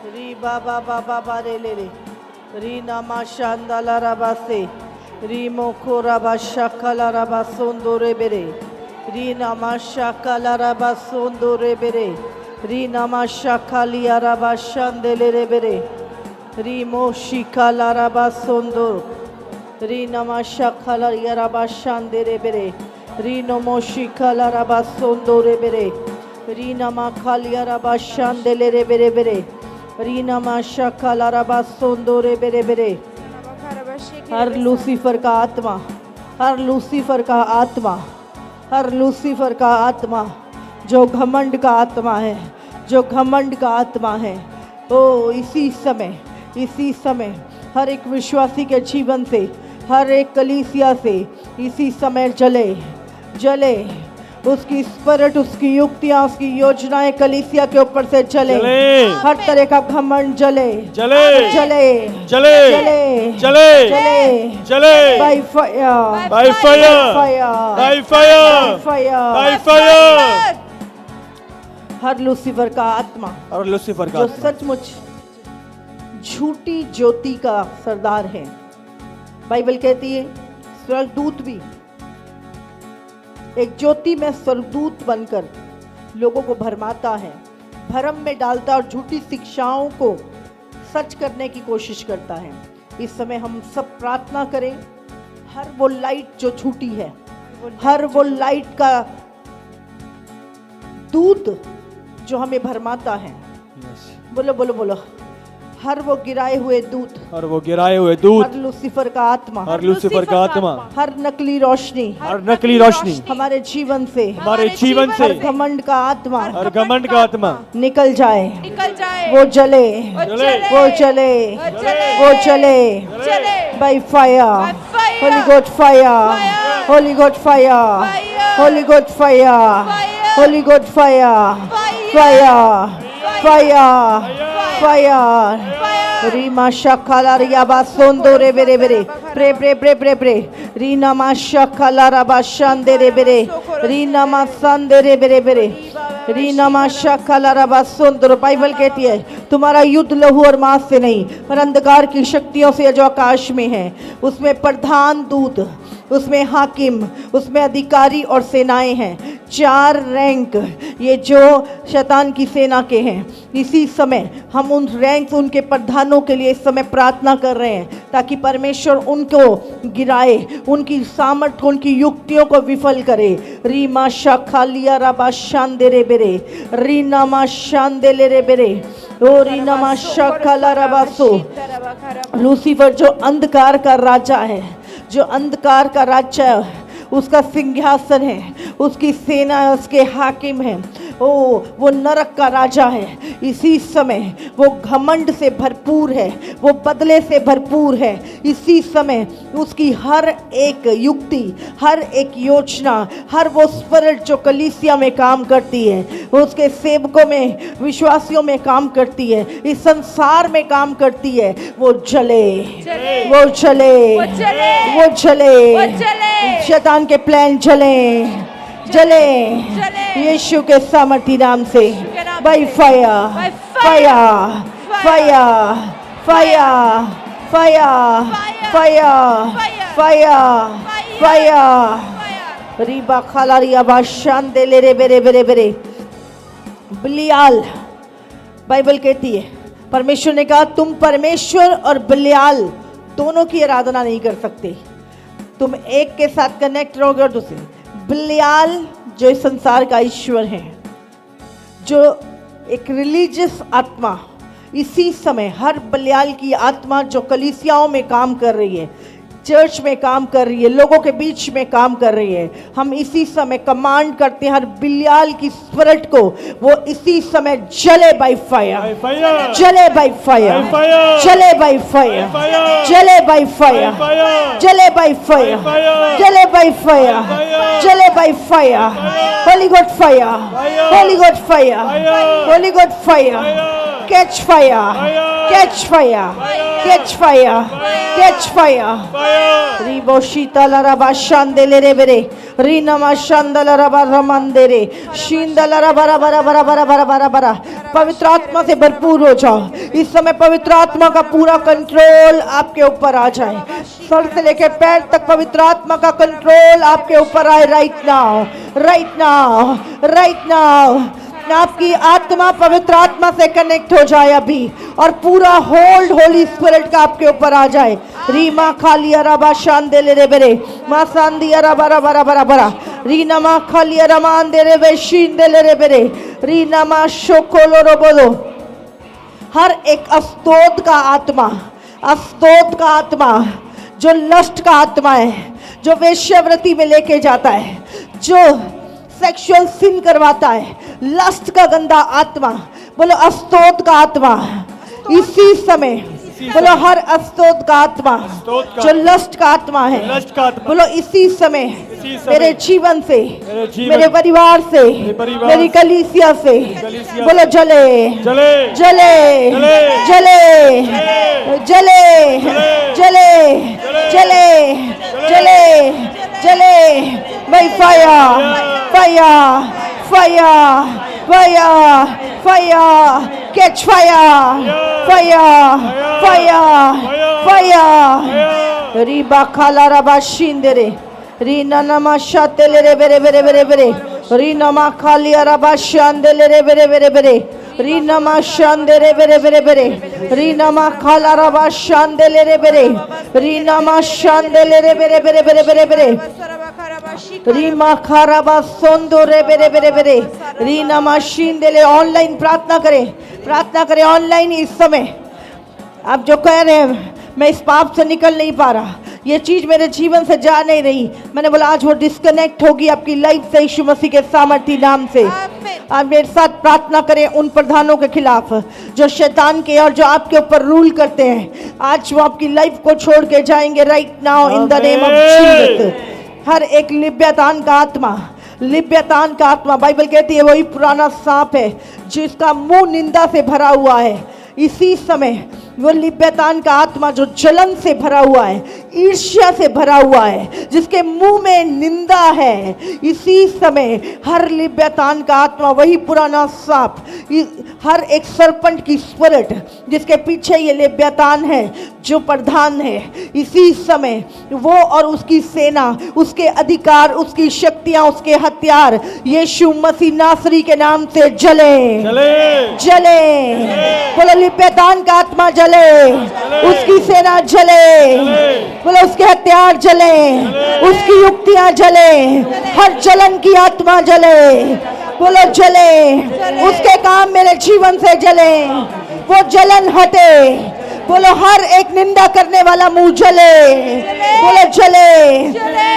री बाबा बाबा बारे ले ले री नामा शांदाला राबासे री मोखो राबा शाकाला राबा सोंदोरे बेरे री नामा शाकाला राबा सोंदोरे बेरे री नामा शाकालिया राबा शांदेले रे बेरे री मोशिकाला राबा सोंदो री नामा शाकाला राबा शांदेरे बेरे री नमोशिकाला राबा सोंदोरे बेरे री नामा खालिया राबा शांदेले रे बेरे बेरे रीना माशा कालाराबा सोंदोरे बेरे बेरे। हर लूसीफर का आत्मा, हर लूसीफर का आत्मा, हर लूसीफर का आत्मा जो घमंड का आत्मा है, जो घमंड का आत्मा है, ओ इसी समय हर एक विश्वासी के जीवन से, हर एक कलीसिया से इसी समय जले जले उसकी स्पिरिट, उसकी युक्तियां, उसकी योजनाएं कलीसिया के ऊपर से जले, हर तरह का घमंड जले जले जले जले जले जले जले जले by fire by fire by fire by fire. Her Lucifer का आत्मा और लूसीफर का जो सचमुच झूठी ज्योति का सरदार है, बाइबल कहती है स्वर्गदूत भी एक ज्योति में स्वर्गदूत बनकर लोगों को भरमाता है, भरम में डालता और झूठी शिक्षाओं को सच करने की कोशिश करता है। इस समय हम सब प्रार्थना करें, हर वो लाइट जो झूठी है, हर वो लाइट का दूत जो हमें भरमाता है, बोलो बोलो बोलो, हर वो गिराए हुए दूत, हर वो गिराए हुए दूत, हर लूसीफर का आत्मा, हर लूसीफर का आत्मा, हर नकली रोशनी, हर नकली रोशनी हमारे जीवन से, हमारे जीवन से, हर घमंड का आत्मा, हर घमंड का आत्मा निकल जाए, वो जले वो जले वो जले by fire, holy god fire, holy god fire, holy god fire, holy god fire, fire fire fire. रीमा शाखाला रियाबा सोंदोरे बेरे बेरे pray pray pray pray pray रीना मा शाखाला राबा शांदे रे बेरे रीना मा सांदे रे बेरे बेरे रीना मा शाखाला राबा सोंदोर। बाइबल कहती है तुम्हारा युद्ध लहू और मांस से नहीं पर अंधकार की शक्तियों से जो आकाश में है, उसमें प्रधान दूत, उसमें हाकिम, उसमें अधिकारी और सेनाएं हैं, 4 रैंक, ये जो शैतान की सेना के हैं। इसी समय हम उन रैंक, उनके प्रधानों के लिए इस समय प्रार्थना कर रहे हैं ताकि परमेश्वर उनको गिराए, उनकी सामर्थ्य, उनकी युक्तियों को विफल करे। रीमा शाखालिया राबा शांदे रे बेरे रीना मा शांदे ले रे बेरे ओ रीना मा शाखाला राबा सो। लूसीफर जो अंधकार का राजा है, जो अंधकार का राज्य है, उसका सिंहासन है, उसकी सेना है, उसके हाकिम है, ओ वो नरक का राजा है। इसी समय वो घमंड से भरपूर है, वो बदले से भरपूर है। इसी समय उसकी हर एक युक्ति, हर एक योजना, हर वो स्पिरिट जो कलीसिया में काम करती है, उसके सेवकों में, विश्वासियों में काम करती है, इस संसार में काम करती है, वो जले वो जले वो जले। शैतान के प्लान जले जले यीशु के सामर्थी नाम से by fire fire fire fire fire fire fire fire. Reeba खाला रियाबा शांदे ले रे बेरे बेरे बेरे बलियाल। बाइबल कहती है परमेश्वर ने कहा तुम परमेश्वर और बलियाल दोनों की आराधना नहीं कर सकते, तुम एक के साथ कनेक्ट रहोगे और दूसरे। बलियाल जो इस संसार का ईश्वर है, जो एक रिलीजियस आत्मा, इसी समय हर बलियाल की आत्मा जो कलीसियाओं में काम कर रही है, चर्च में काम कर रही है, लोगों के बीच में काम कर रही है, हम इसी समय कमांड करते हैं हर बलियाल की स्पिरिट को, वो इसी समय जले बाय फायर, जले बाय फायर, जले बाय फायर, जले बाय फायर, जले बाय फायर, जले बाय फायर, जले by fire. Holy god fire, holy god fire, holy god fire, catch fire, Catch fire. Catch fire. Catch fire. Ribo shitala raba shandele rebere. Rinama shandala raba ramandere. Shindala raba raba raba raba raba raba रबा पवित्र आत्मा से भरपूर हो जाओ। इस समय पवित्र आत्मा का पूरा कंट्रोल आपके ऊपर आ जाए। सर से लेकर पैर तक पवित्र आत्मा का कंट्रोल आपके ऊपर आए। Right now, right now, right now. आपकी आत्मा पवित्र आत्मा से कनेक्ट हो जाए अभी और पूरा होल्ड होली स्पिरिट का आपके ऊपर आ जाए। रीमा खालिया रबा शांदेले रे बेरे मा सांदिया रबा रबा रबा रबा रीना मा खालिया रमान दे रे वे शिंदेले रे बेरे रीना मा शोकोलो रो बोलो। हर एक अस्तोद का आत्मा, अस्तोद का आत्मा जो लस्ट का आत्मा है, जो वेश्यावृत्ति में लेके जाता है, जो सेक्सुअल सिन करवाता है, लस्ट का गंदा आत्मा, बोलो अस्तोद का आत्मा इसी समय, बोलो हर अस्तोद का आत्मा जो लस्ट का आत्मा है, बोलो इसी समय मेरे जीवन से, मेरे परिवार से, मेरी कलीसिया से, बोलो जले जले जले जले जले जले जले जले जले by fire, fire, fire, fire, fire, catch fire, fire, fire, fire. Riba khala raba shindere, rina nama shatele re bere bere bere bere, rina ma khali raba shandele re bere bere bere, rina ma shandere bere bere bere, rina ma khala raba shandele re bere, rina ma shandele re bere bere bere bere bere. Reema खाराबा सोंदो रे बेरे बेरे बेरे Reena machine दे ले। Online प्रार्थना करें online. इस समय आप जो कह रहे हैं मैं इस पाप से निकल नहीं पा रहा, ये चीज मेरे जीवन से जा नहीं रही, मैंने बोला आज वो डिस्कनेक्ट होगी आपकी लाइफ से यीशु मसीह के सामर्थी नाम से। आप मेरे साथ प्रार्थना करें उन प्रधानों के खिलाफ जो शैतान के और जो आपके ऊपर रूल करते हैं। आज वो आपकी लाइफ को छोड़ के जाएंगे right now in the name of Jesus. हर एक लिव्यतान का आत्मा, लिव्यतान का आत्मा, बाइबल कहती है वही पुराना सांप है जिसका मुंह निंदा से भरा हुआ है। इसी समय वो लिव्यतान का आत्मा जो जलन से भरा हुआ है, ईर्ष्या से भरा हुआ है, जिसके मुंह में निंदा है, इसी समय हर लिव्यतान का आत्मा वही पुराना सांप, हर एक सरपंच की स्पिरिट जिसके पीछे ये लिव्यतान है जो प्रधान है, इसी समय वो और उसकी सेना, उसके अधिकार, उसकी शक्तियां, उसके हथियार यीशु मसीह नासरी के नाम से जले जले जले। बोलो लिव्यतान का आत्मा जले, उसकी सेना जले, बोलो उसके हथियार जले, उसकी युक्तियां जले, हर जलन की आत्मा जले, बोलो जले, उसके काम मेरे जीवन से जले, वो जलन हटे। बोलो हर एक निंदा करने वाला मुंह जले, बोलो जले,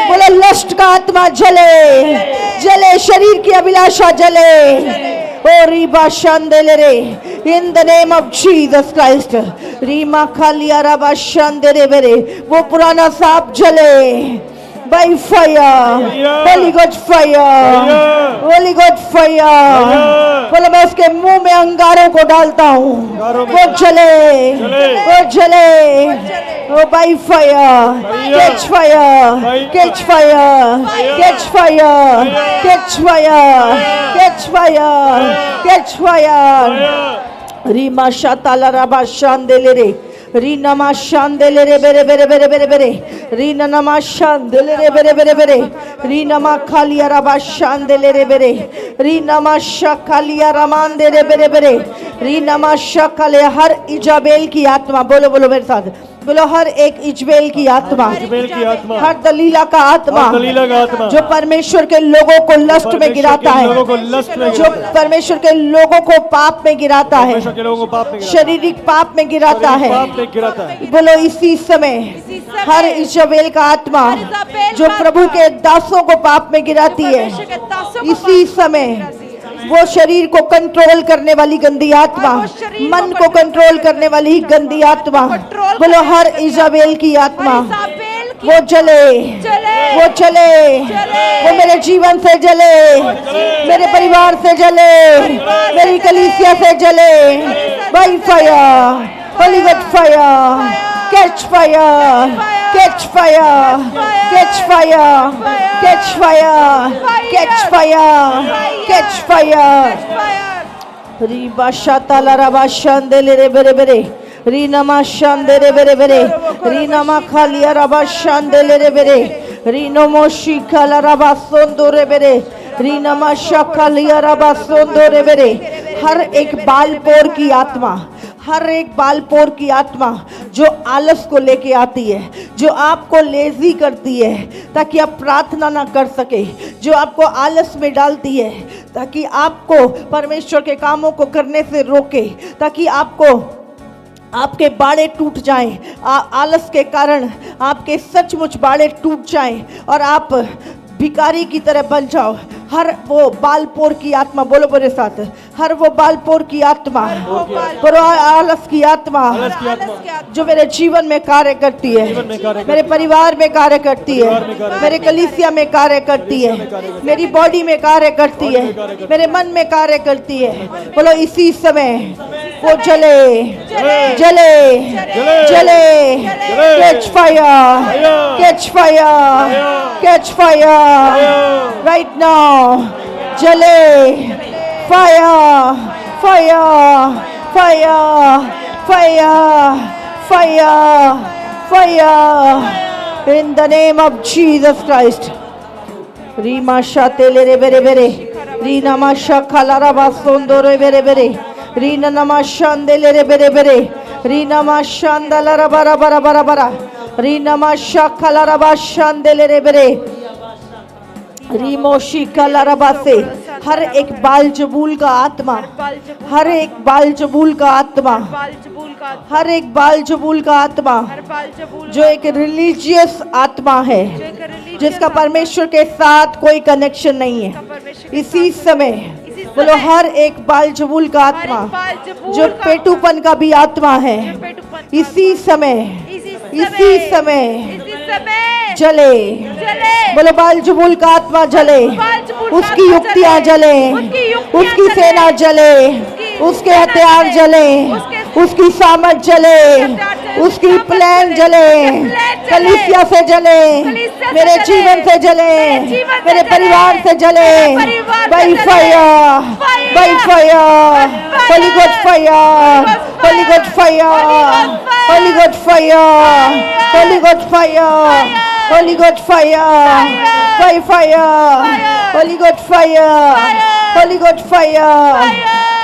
बोलो लस्ट का आत्मा जले जले, शरीर की अभिलाषा जले। ओ रीबा शांदेले रे in the name of Jesus Christ. रीमा खालिया रबा शांदेले बेरे, वो पुराना सांप जले by fire, Holy Ghost fire, Holy Ghost fire। बोलो मैं उसके मुंह में अंगारों को डालता हूँ, वो जले, वो जले, वो by fire, catch fire, catch fire, catch fire, catch fire, catch fire, catch fire। Reema शाताला रबा शांदेले रे, रीना मा शांदेले रे बेरे बेरे बेरे बेरे बेरे, रीना नमा शांदेले रे बेरे बेरे बेरे, रीना मा खालिया रबा शांदेले रे बेरे, रीना मा शाखालिया रमान दे रे बेरे बेरे, रीना मा शाखाले। हर इजाबेल की आत्मा, बोलो बोलो मेरे साथ, बोलो हर एक इजबेल की आत्मा, हर दलीला का आत्मा जो परमेश्वर के लोगों को लस्ट में गिराता है, जो परमेश्वर के लोगों को पाप में गिराता है, शारीरिक पाप में गिराता है। बोलो इसी समय हर इजबेल का आत्मा जो प्रभु के दासों को पाप में गिराती है, इसी समय वो शरीर को कंट्रोल करने वाली गंदी आत्मा, मन को कंट्रोल करने वाली गंदी आत्मा, बोलो हर इजाबेल की आत्मा वो जले, वो जले, वो मेरे जीवन से जले, मेरे परिवार से जले, मेरी कलीसिया से जले। By fire, Holy God fire, catch fire, catch fire, catch fire, catch fire, catch fire, catch fire. Riba shatala raba shandele re bere bere. Rinama shandele bere bere. Rinama khalia raba shandele re bere. Rinomo shikala raba sondo re bere. रीनमा शकालिया रबा सोंदोरे बेरे. हर एक बालपोर की आत्मा, हर एक बालपोर की आत्मा जो आलस को लेके आती है, जो आपको लेजी करती है ताकि आप प्रार्थना ना कर सके, जो आपको आलस में डालती है ताकि आपको परमेश्वर के कामों को करने से रोके, ताकि आपको आपके बाड़े टूट जाएं, आलस के कारण आपके सचमुच बाड़े टूट जाएं और आप भिखारी की तरह बन जाओ. हर वो बालपोर की आत्मा, बोलो मेरे साथ, हर वो बालपोर की आत्मा, आलस की आत्मा जो मेरे जीवन में कार्य करती है, मेरे परिवार में कार्य करती है, मेरे कलीसिया में कार्य करती है, मेरी बॉडी में कार्य करती है, मेरे मन में कार्य करती है, बोलो इसी समय वो जले जले जले. Catch fire, catch fire, catch fire right now. जले, fire fire fire fire fire fire in the name of Jesus Christ. रीमा शातेले रे बेरे बेरे. रीना माशा खालारा बासोंदो रे बेरे बेरे. रीना नमा शांदेले रे बेरे बेरे. रीना मा शांदला रा bara bara bara bara. Reena माशा खालारा बाशांदेले रे बेरे. रीमोशी कलरबा से हर एक बाल जबूल का आत्मा, हर एक बाल जबूल का आत्मा, हर एक बाल जबूल का आत्मा जो एक रिलीजियस आत्मा है, जिसका परमेश्वर के साथ कोई कनेक्शन नहीं है, इसी समय बोलो हर एक बाल जबूल का आत्मा जो पेटूपन का भी आत्मा है, इसी समय जले. बोलो बाल जबूल का आत्मा जले, उसकी युक्तियां जले, उसकी सेना जले, उसके हथियार जले, उसकी सामर्थ जले, उसकी प्लान जले, कलीसिया से जले, मेरे जीवन से जले, मेरे परिवार से जले. By fire, bye fire, holy god fire, holy god fire, holy god fire, holy god fire, Holy God fire, by fire, Holy God fire, Holy God fire,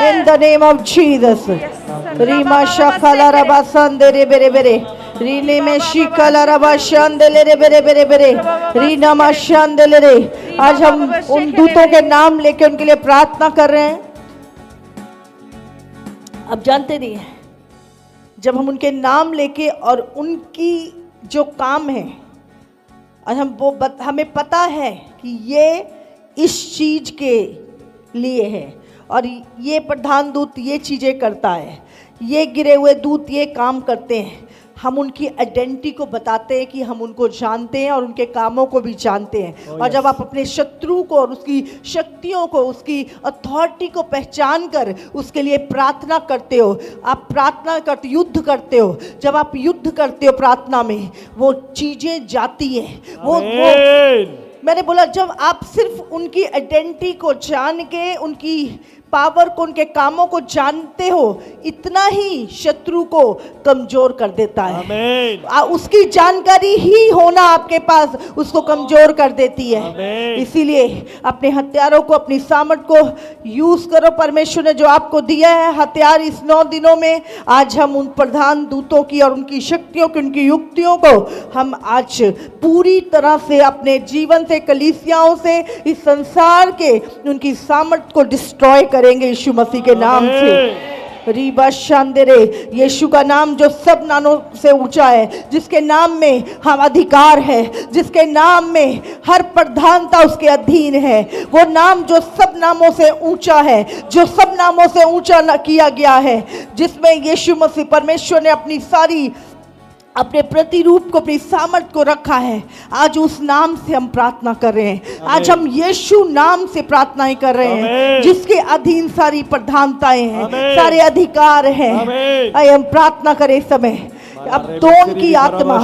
in the name of Jesus. Rima shakala rabasande re bere bere. रीने में शिकला रबा शांदले रे बेरे बेरे बेरे. रीना मा शांदले रे. आज हम उन दूतों के नाम लेके उनके लिए प्रार्थना कर रहे हैं. अब जानते नहीं है, जब हम उनके नाम लेके और उनकी जो काम है, और हमें पता है कि ये इस चीज के लिए है और ये प्रधान दूत ये चीजें करता है, ये गिरे हुए दूत ये काम करते हैं. हम उनकी आइडेंटिटी को बताते हैं कि हम उनको जानते हैं और उनके कामों को भी जानते हैं. और जब आप अपने शत्रु को और उसकी शक्तियों को, उसकी अथॉरिटी को पहचान कर उसके लिए प्रार्थना करते हो, आप प्रार्थना करते, युद्ध करते हो. जब आप युद्ध करते हो प्रार्थना में, वो चीजें जाती हैं. वो मैंने बोला, जब आप सिर्फ उनकी आइडेंटिटी को जान के, उनकी पावर को, उनके कामों को जानते हो, इतना ही शत्रु को कमजोर कर देता है. उसकी जानकारी ही होना आपके पास उसको कमजोर कर देती है. इसीलिए अपने हथियारों को, अपनी सामर्थ को यूज करो. परमेश्वर ने जो आपको दिया है हथियार इस 9 दिनों में, आज हम उन प्रधान दूतों की और उनकी शक्तियों की, उनकी युक्तियों को हम आज पूरी तरह से अपने जीवन से, कलीसियाओं से, इस संसार के उनकी सामर्थ को डिस्ट्रॉय करेंगे यीशु मसीह के नाम से. रीबा शांदेरे. यीशु का नाम जो सब नामों से ऊंचा है, जिसके नाम में हम अधिकार है, जिसके नाम में हर प्रधानता उसके अधीन है, वो नाम जो सब नामों से ऊंचा है, जो सब नामों से ऊंचा किया गया है, जिसमें यीशु मसीह परमेश्वर ने अपनी सारी अपने प्रतिरूप को, अपनी सामर्थ को रखा है। आज उस नाम से हम प्रार्थना कर रहे हैं। आज हम यीशु नाम से प्रार्थनाएं कर रहे हैं, जिसके अधीन सारी प्रधानताएं हैं, सारे अधिकार हैं। आइए हम प्रार्थना करें इस समय। अब दोन की आत्मा,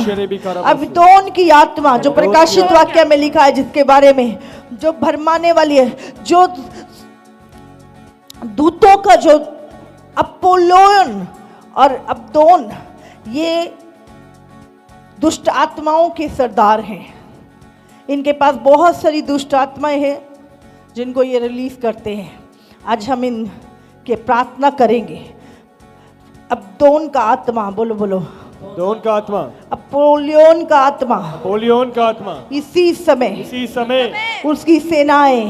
अब दोन की आत्मा जो प्रकाशित वाक्य में लिखा है, जिसके बारे में जो भरमाने वाली है, जो दूतों का जो अपोलोन और अबदोन, ये दुष्ट आत्माओं के सरदार हैं। इनके पास बहुत सारी दुष्ट आत्माएं हैं जिनको ये रिलीज करते हैं। आज हम इनके प्रार्थना करेंगे। अबदोन का आत्मा, बोलो बोलो, दोन का आत्मा, अपोलियोन का आत्मा, अपोलियोन का आत्मा, इसी समय उसकी सेनाएं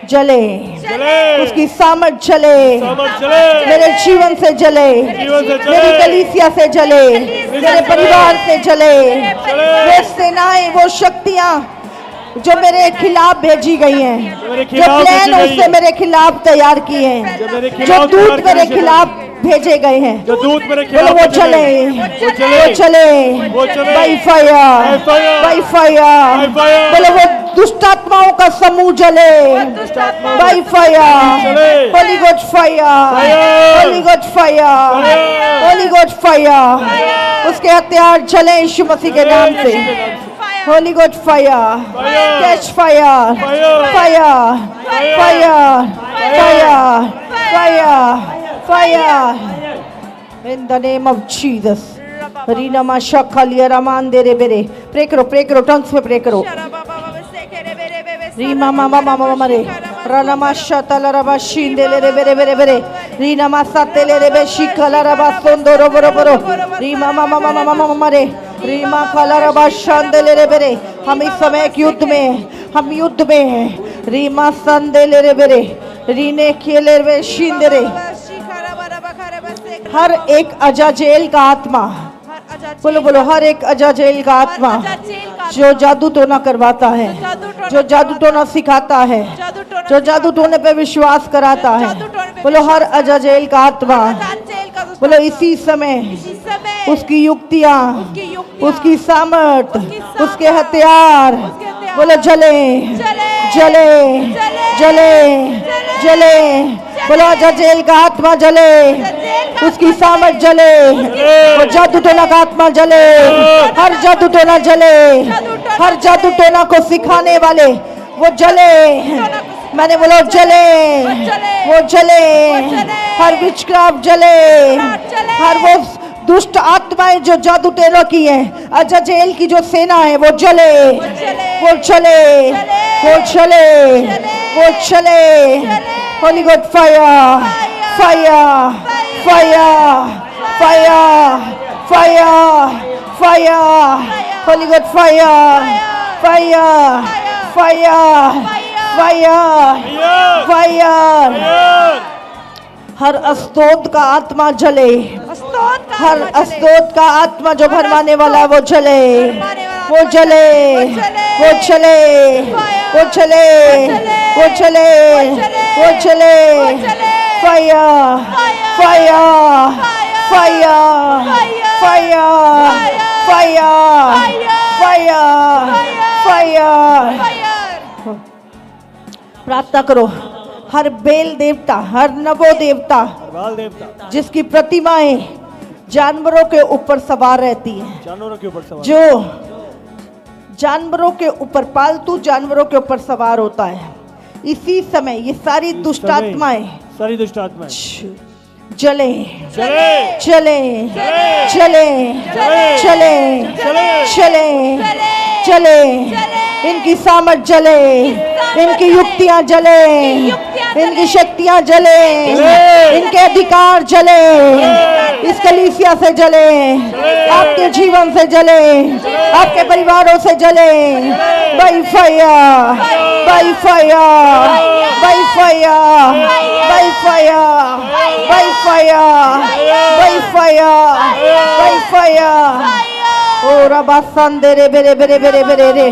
जले, उसकी सामर्थ जले, मेरे जीवन से जले, मेरी कलीसिया से जले, मेरे परिवार से जले। वो सेनाएं, वो शक्तियां जो मेरे खिलाफ भेजी गई हैं, जो प्लान उससे मेरे खिलाफ तैयार किए हैं, जो दूत मेरे खिलाफ भेजे गए हैं, जो दूत मेरे बोलो खिलाफ वो चले, बाई फायर, बाई फायर। बोलो वो दुष्ट आत्माओं का समूह जले, by fire, holy god fire, holy god fire, holy god fire. उसके हथियार जले यीशु मसीह के नाम से। Holi god fire, catch fire, fire, fire, fire, fire, fire in the name of Jesus. Reena माशा खालिया रमान दे रे बेरे। प्रे करो टंग्स में प्रे करो। रीमा मामा मामा मरे राना माशा तला रबा शिंदे ले रे बेरे बेरे बेरे। रीना मासा तेले रे बे शिकला रबा सोंदो रो बरो बरो। रीमा मामा मामा मामा मरे रीमा खाला रबा शांदे ले रे बेरे। हम इस समय एक युद्ध में, हम युद्ध में हैं। रीमा संदे ले रे बेरे, रीने खेले रे शिंदे रे। हर एक अजाजेल का आत्मा, बोलो बोलो, हर एक अजाजेल का आत्मा जो जादू टोना करवाता है, जो जादू टोना सिखाता है, जो जादू टोने पे विश्वास कराता है, बोलो हर अजाजेल का आत्मा, बोलो इसी समय उसकी युक्तियां, उसकी सामर्थ, उसके हथियार, बोलो जले जले जले जले। बोलो अजाजेल का आत्मा जले, उसकी सामर्थ जले, वो जादू टोना का आत्मा जले, हर जादू टोना जले, हर जादू टोना को सिखाने वाले वो जले। मैंने बोला जले, वो जले, हर विचक्राफ्ट जले, हर वो दुष्ट आत्माएं जो जादू टोना की है, अजाजेल की जो सेना है वो जले, वो चले, वो चले, वो चले। Holy god fire, fire, fire, fire, fire, fire. Holy god fire, fire, fire, fire, fire. हर अस्तोद का आत्मा जले, हर अस्तोद का आत्मा जो भरमाने वाला है वो जले, वो जले, वो चले, वो चले, वो चले, वो चले। Fire, fire, fire, fire, fire, fire, fire. प्रार्थना करो। हर बेल देवता, हर नवो देवता जिसकी प्रतिमाएं जानवरों के ऊपर सवार रहती हैं, जानवरों के ऊपर सवार, जो जानवरों के ऊपर, पालतू जानवरों के ऊपर सवार होता है, इसी समय ये सारी दुष्ट आत्माएं, सारी दुष्ट आत्माएं जले, चले, चले, चले, चले, चले, चले। इनकी सामर्थ जले, इनकी युक्तियां जले, इनकी शक्तियां जले, इनके अधिकार जले, इस कलीसिया से जले, आपके जीवन से जले, आपके परिवारों से जले। By fire, by fire, by fire, by fire, by fire, by fire, by fire. ओ रबा संदे रे बेरे बेरे बेरे बेरे रे।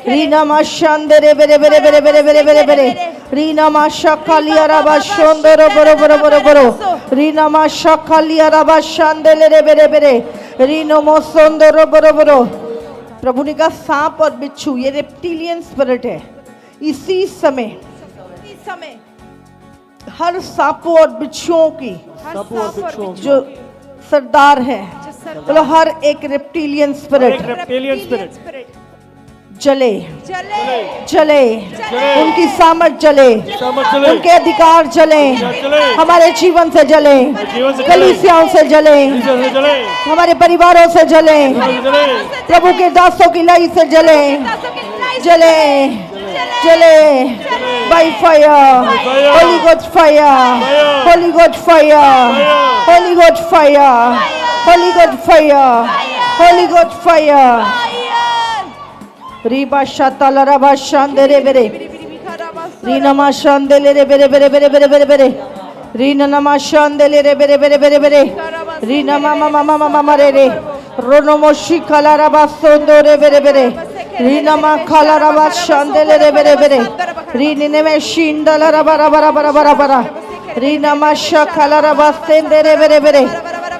रीना माशांदे रे बेरे बेरे बेरे बेरे बेरे बेरे बेरे। रीना माशा खालिया रबा शोंदो रो बरो बरो बरो बरो। रीना माशा खालिया रबा शांदे ले रे बेरे बेरे। रीनोमो सोंदरो बरो बरो। प्रभु ने कहा सांप और बिच्छू ये रेप्टिलियन स्पिरिट है। इसी समय हर सांपों और बिच्छुओं की जो सरदार है, बोलो हर एक रेप्टिलियन स्पिरिट जले जले, उनकी सामर्थ जले, उनके अधिकार जले, हमारे जीवन से जले, कलीसियाओं से जले, हमारे परिवारों से जले, प्रभु के दासों की लाई से जले जले जले, by fire, holy god fire, holy god fire, holy god fire, holy god fire, holy god fire. रीबा शाताला रबा शांदेरे बेरे, रीनमा शांदेले रे बेरे बेरे बेरे बेरे बेरे बेरे, रीनमा शांदेले रे बेरे बेरे बेरे बेरे, रीनमा मामा मामा मामा रे रे, रोनोमोशी खाला रबा सोंदोरे बेरे बेरे, रीनमा खाला रबा शांदेले रे बेरे बेरे, रीने में शिंदला रबा रबा रबा रबा रबा, रीनमा शाखाला रबा सेंदेरे बेरे बेरे,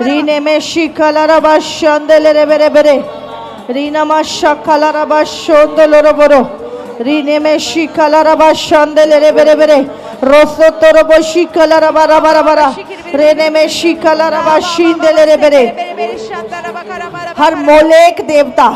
रीने में शिखाला रबा शांदेले रे बेरे बेरे, रीना मा शाखाला रबा शोंदलो रोबरो, रीने में शिखाला रबा शांदेले रे बेरे बेरे, रोसो तो रोबो शिखाला रबा रबा रबा, रेने में शिखाला रबा शिंदेले रे बेरे। हर मोलेक देवता,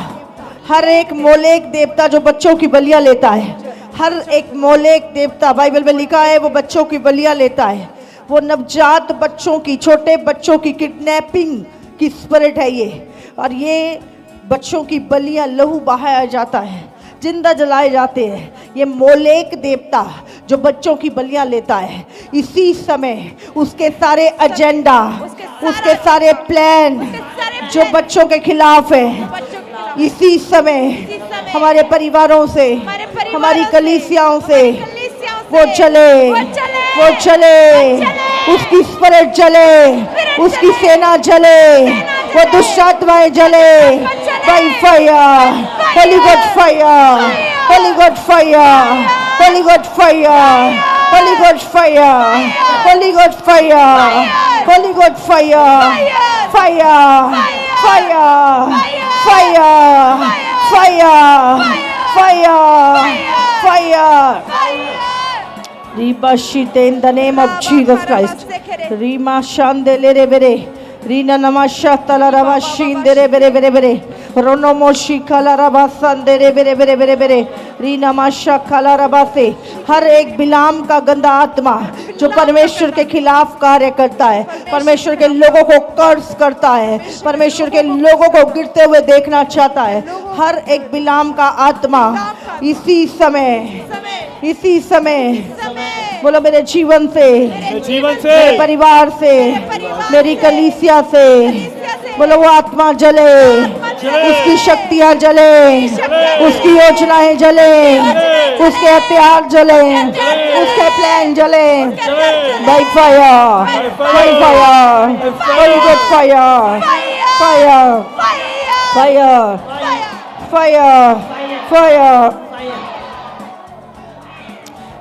हर एक मोलेक देवता जो बच्चों की बलियां लेता है, हर एक मोलेक देवता बाइबल में लिखा है वो बच्चों की बलियां लेता है। वो नवजात बच्चों की, छोटे बच्चों की किडनैपिंग की स्पिरिट है ये, और ये बच्चों की बलियां लहू बहाया जाता है, जिंदा जलाए जाते हैं। ये मोलेक देवता जो बच्चों की बलियां लेता है, इसी समय उसके सारे एजेंडा, उसके सारे प्लान जो बच्चों के खिलाफ है, इसी समय हमारे परिवारों से, हमारी कलीसियाओं से वो चले, वो चले, उसकी स्पिरिट जले, उसकी सेना जले, वो दुष्ट आत्माएं जले, by fire, holy god fire, holy god fire, holy god fire, holy god fire, holy god fire, holy god fire, fire, fire, fire, fire, fire, fire. Ribashite in the name of Jesus Christ. Rima shandele re bere. Rina namashata la raba shindere bere bere bere. Rono moshi kala raba sandere bere bere bere bere. Reena माशा खाला रबा से हर एक बिलाम का गंदा आत्मा जो परमेश्वर के खिलाफ कार्य करता है, परमेश्वर के लोगों को कर्ज करता है, परमेश्वर के लोगों को गिरते हुए देखना चाहता है, हर एक बिलाम का आत्मा इसी समय बोलो मेरे जीवन से, मेरे परिवार से, मेरी कलीसिया से, बोलो वो आत्मा जले, उसकी शक्तियां जले, उसकी योजनाएं जले, उसके हथियार जले, उसके प्लान जले। By fire, bye fire, holy god fire, fire, fire, fire, fire.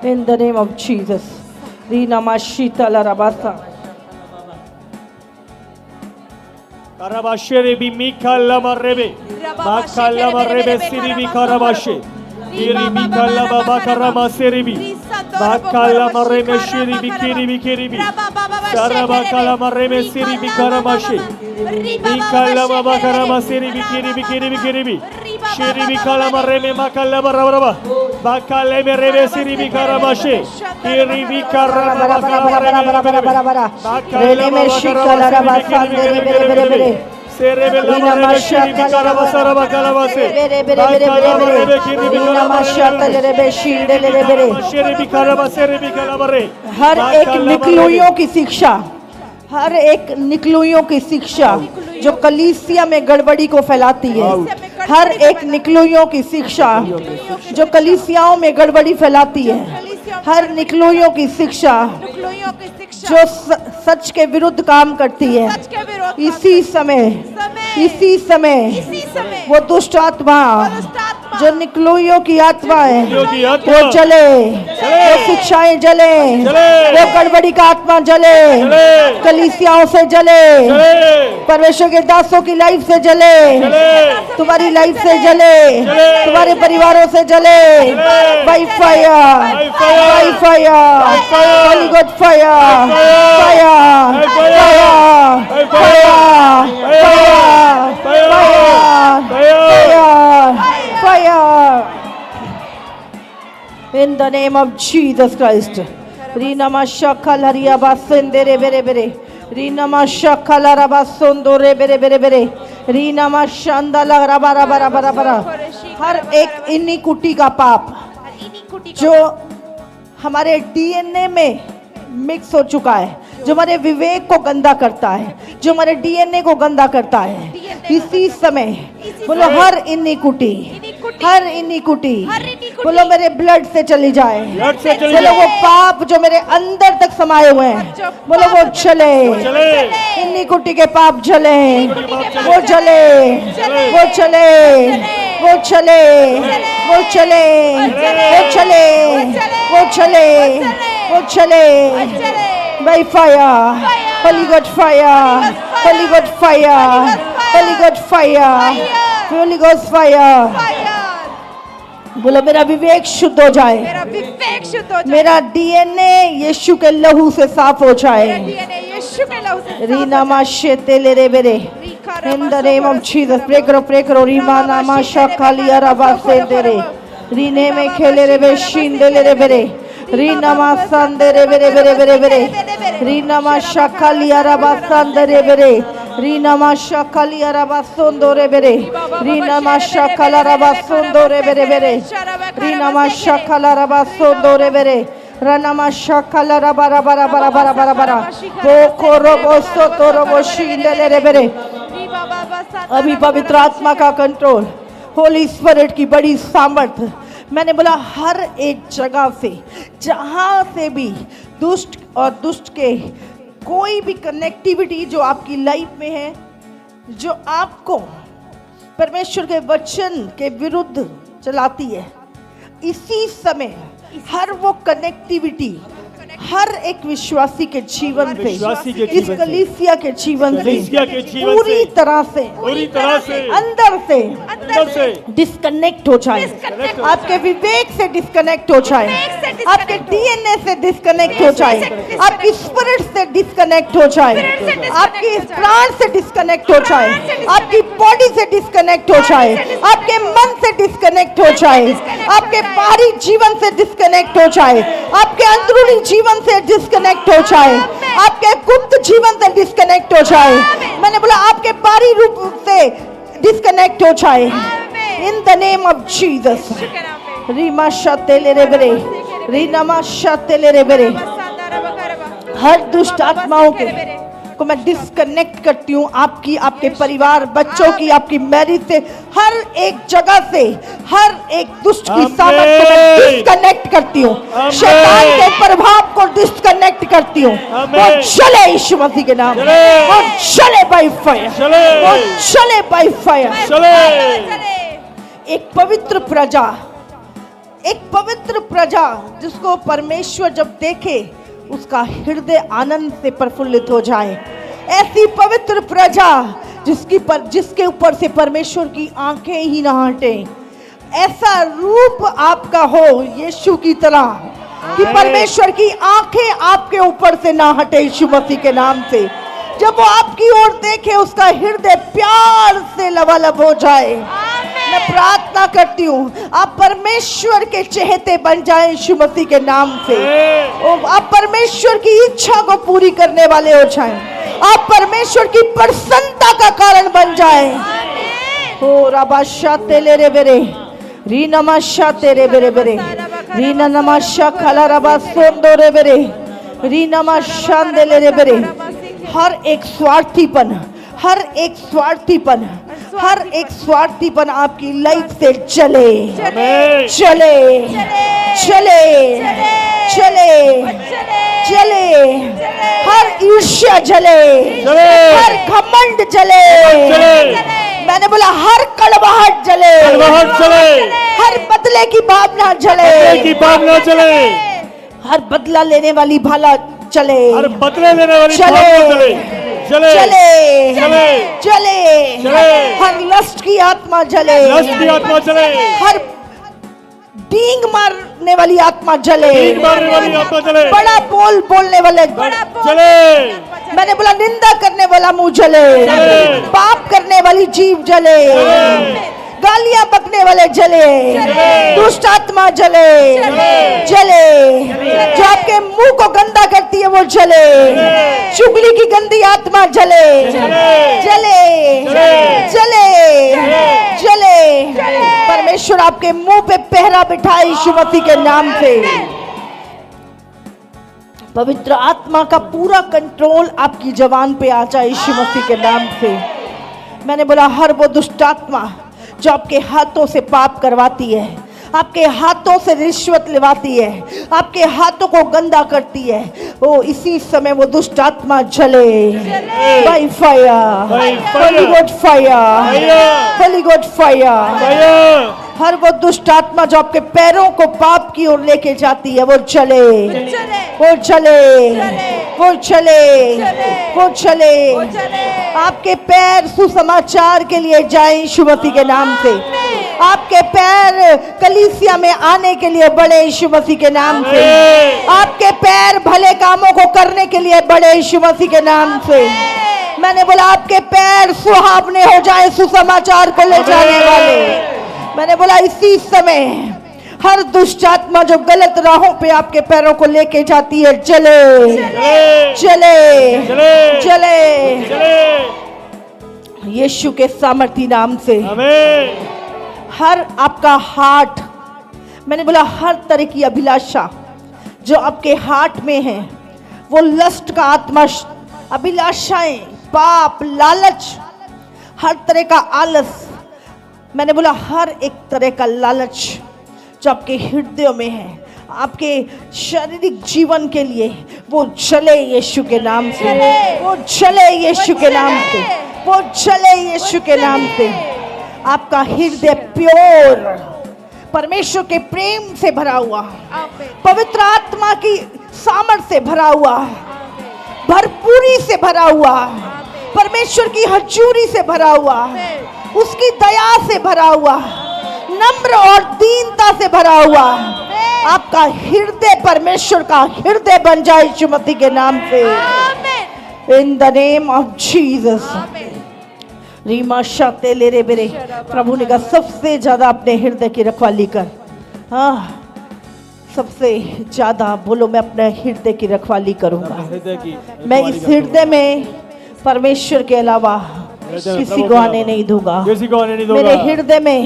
In the name of Jesus. Rina mashita la rabasa. Karabashe bi mikalla marrebe. Makalla marrebe siri bi karabashe. Iri bi kalla baba karama seribi. Makalla marrebe shiri bi kiri bi. Saraba kalla marrebe siri bi karamashe. Mikalla baba karama siri bi kiri bi. Shiri bi kalla marrebe makalla baraba. Bakale me rebe siri bi karamashe. Iri bi karama baba Rene me shikala rabasa bere Rina masha kalaba saraba kalaba se Rina masha talebe shinde lebere हर एक निकलुइयों की शिक्षा, हर एक निकलुइयों की शिक्षा जो कलीसिया में गड़बड़ी को फैलाती है, हर एक निकलुइयों की शिक्षा जो कलीसियाओं में गड़बड़ी फैलाती है, हर निकलुइयों की शिक्षा जो सच के विरुद्ध काम करती है, इसी समय वो दुष्ट आत्मा जो निकलुइयों की आत्मा है वो जले, वो शिक्षाएं जले, वो गड़बड़ी का आत्मा जले, कलीसियाओं से जले, परमेश्वर के दासों की लाइफ से जले, तुम्हारी लाइफ से जले, तुम्हारे परिवारों से जले, by fire, bye fire, holy god fire, fire, fire, fire, fire, fire, in the name of Jesus Christ. Rinama shakala riaba sendere bere bere. Rinama shakala raba sondore bere bere bere. Rinama shandala raba raba raba रबा। हर एक inequity का पाप जो हमारे DNA में mix हो चुका है, जो हमारे विवेक को गंदा करता है, जो हमारे डीएनए को गंदा करता है, इसी समय बोलो हर इनिक्विटी, हर इनिक्विटी बोलो मेरे ब्लड से चली जाए, बोलो वो पाप जो मेरे अंदर तक समाये हुए हैं बोलो वो चले, इनिक्विटी के पाप जले, वो जले, वो चले, वो चले, वो चले, वो चले, वो चले, वो चले, by fire, Holy God fire, Holy God fire, Holy God fire, Holy Ghost fire। बोलो मेरा विवेक शुद्ध हो जाए, मेरा विवेक शुद्ध हो जाए, मेरा डीएनए यीशु के लहू से साफ हो जाए। मेरा डीएनए यीशु के लहू से रीना माशे तेले रे बेरे, in the name of Jesus, pray करो रीमा नामा शकालिया रबा से तेरे, रीने में खेले रे बे शिंदे रे बेरे, रीना मा संदे रे बेरे बेरे बेरे बेरे, रीना मा शकालिया रबा संदे रे बेरे, रीना मा शकालिया रबा सोंदो रे बेरे, रीना मा शकाला रबा सोंदो रे बेरे बेरे, रीना मा शकाला रबा सोंदो रे बेरे, रनमा शकाला रबा रबा रबा रबा रबा रबा, बोको रोबो सोतो रोबो शिंदे रे बेरे। अभी पवित्र आत्मा का कंट्रोल, होली स्पिरिट की बड़ी सामर्थ, मैंने बोला हर एक जगह से जहां से भी दुष्ट और दुष्ट के कोई भी कनेक्टिविटी जो आपकी लाइफ में है, जो आपको परमेश्वर के वचन के विरुद्ध चलाती है, इसी समय हर वो कनेक्टिविटी हर एक विश्वासी के जीवन से, इस कलीसिया के जीवन से पूरी तरह से अंदर से डिस्कनेक्ट हो जाए, आपके विवेक से डिस्कनेक्ट हो जाए, आपके डीएनए से डिस्कनेक्ट हो जाए, आपकी स्पिरिट से डिस्कनेक्ट हो जाए, आपकी प्राण से डिस्कनेक्ट हो जाए, आपकी बॉडी से डिस्कनेक्ट हो जाए, आपके मन से डिस्कनेक्ट हो जाए, आपके बाहरी जीवन से डिस्कनेक्ट हो जाए, आपके अंदरूनी जीवन से डिस्कनेक्ट हो जाए, आपके गुप्त जीवन से डिस्कनेक्ट हो जाए, मैंने बोला आपके बाहरी रूप से डिस्कनेक्ट हो जाए, in the name of Jesus. रीमा शतेले रे बरे, रीनामा शतेले रे बरे, हर दुष्ट आत्माओं को मैं डिस्कनेक्ट करती हूँ, आपकी, आपके परिवार, बच्चों की, आपकी मैरिज से, हर एक जगह से, हर एक दुष्ट की सामर्थ को मैं डिस्कनेक्ट करती हूँ, शैतान के प्रभाव को डिस्कनेक्ट करती हूँ, वो चले यीशु मसीह के नाम, वो चले बाय फायर, वो चले बाय फायर। एक पवित्र प्रजा जिसको परमेश्वर जब देखे उसका हृदय आनंद से प्रफुल्लित हो जाए, ऐसी पवित्र प्रजा जिसके ऊपर से परमेश्वर की आंखें ही ना हटे, ऐसा रूप आपका हो यीशु की तरह कि परमेश्वर की आंखें आपके ऊपर से ना हटे यीशु मसीह के नाम से। जब वो आपकी ओर देखे उसका हृदय प्यार से लबालब हो जाए। मैं प्रार्थना करती हूँ आप परमेश्वर के चहेते बन जाएं यीशु मसीह के नाम से। आप परमेश्वर की इच्छा को पूरी करने वाले हो जाएं, आप परमेश्वर की प्रसन्नता का कारण बन जाएं। ओ रबाशा तेले रे बेरे, रीनमाशा तेरे बेरे बेरे, रीनमाशा खला रबा सोंदो रे बेरे, रीनमाशा देले रे बेरे। हर एक स्वार्थीपन, हर एक स्वार्थीपन, हर एक स्वार्थीपन आपकी लाइफ से चले चले चले चले चले, हर ईर्ष्या जले, हर घमंड जले, मैंने बोला हर कड़वाहट जले, हर बदले की भावना जले, हर बदला लेने वाली भाला चले, हर बदले लेने वाली चले चले चले चले हर लस्ट की आत्मा जले, लस्ट की आत्मा जले, हर डींग मारने वाली आत्मा जले, डींग मारने वाली आत्मा जले, बड़ा बोल बोलने वाले जले, मैंने बोला निंदा करने वाला मुंह जले, पाप करने वाली जीभ जले, गालियां बकने वाले जले, दुष्ट आत्मा जले, जले, जो आपके मुंह को गंदा करती है वो जले, चुगली की गंदी आत्मा जले, जले, जले, जले। परमेश्वर आपके मुंह पे पहरा बिठाए यीशु मसीह के नाम से। पवित्र आत्मा का पूरा कंट्रोल आपकी जवान पे आ जाए यीशु मसीह के नाम से। मैंने बोला हर वो दुष्ट आत्मा जो आपके हाथों से पाप करवाती है, आपके हाथों से रिश्वत लेवाती है, आपके हाथों को गंदा करती है, वो इसी समय वो दुष्ट आत्मा जले by fire, holy god fire, holy god fire. हर वो दुष्ट आत्मा जो आपके पैरों को पाप की ओर लेके जाती है वो चले, वो चले, वो चले, वो चले। आपके पैर सुसमाचार के लिए जाएं यीशु मसीह के नाम से। आपके पैर कलीसिया में आने के लिए बढ़े यीशु मसीह के नाम से। आपके पैर भले कामों को करने के लिए बढ़े यीशु मसीह के नाम से। मैंने बोला आपके पैर सुहावने हो जाए सुसमाचार को ले जाने वाले। मैंने बोला इसी समय हर दुष्ट आत्मा जो गलत राहों पे आपके पैरों को लेके जाती है चले, चले, चले, यीशु के सामर्थी नाम से। हर आपका हार्ट, मैंने बोला हर तरह की अभिलाषा जो आपके हार्ट में है, वो लस्ट का आत्मा, अभिलाषाएं, पाप, लालच, हर तरह का आलस, मैंने बोला हर एक तरह का लालच जो आपके हृदयों में है आपके शारीरिक जीवन के लिए, वो चले यीशु के नाम से, वो चले यीशु के नाम से, वो चले यीशु के नाम से। आपका हृदय प्योर, परमेश्वर के प्रेम से भरा हुआ, पवित्र आत्मा की सामर्थ से भरा हुआ, भरपूरी से भरा हुआ, परमेश्वर की हजूरी से भरा हुआ, उसकी दया से भरा हुआ, नम्र और दीनता से भरा हुआ आपका हृदय परमेश्वर का हृदय बन जाए यीशु मसीह के नाम से। In the name of Jesus. रीमा शाते ले रे बेरे, प्रभु ने कहा सबसे ज्यादा अपने हृदय की रखवाली कर। हाँ, सबसे ज्यादा बोलो मैं अपने हृदय की रखवाली करूंगा। मैं इस हृदय में परमेश्वर के अलावा किसी को आने नहीं दूंगा। मेरे हृदय में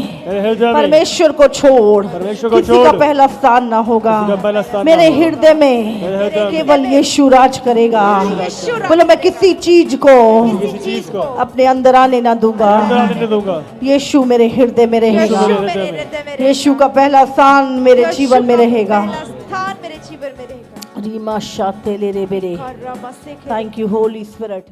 परमेश्वर को छोड़ किसी का पहला स्थान ना होगा। मेरे हृदय में केवल यीशु राज करेगा। बोलो मैं किसी चीज को अपने अंदर आने ना दूंगा। यीशु मेरे हृदय में रहेगा। यीशु का पहला स्थान मेरे जीवन में रहेगा। रीमा शाते ले रे बेरे। Thank you Holi spirit.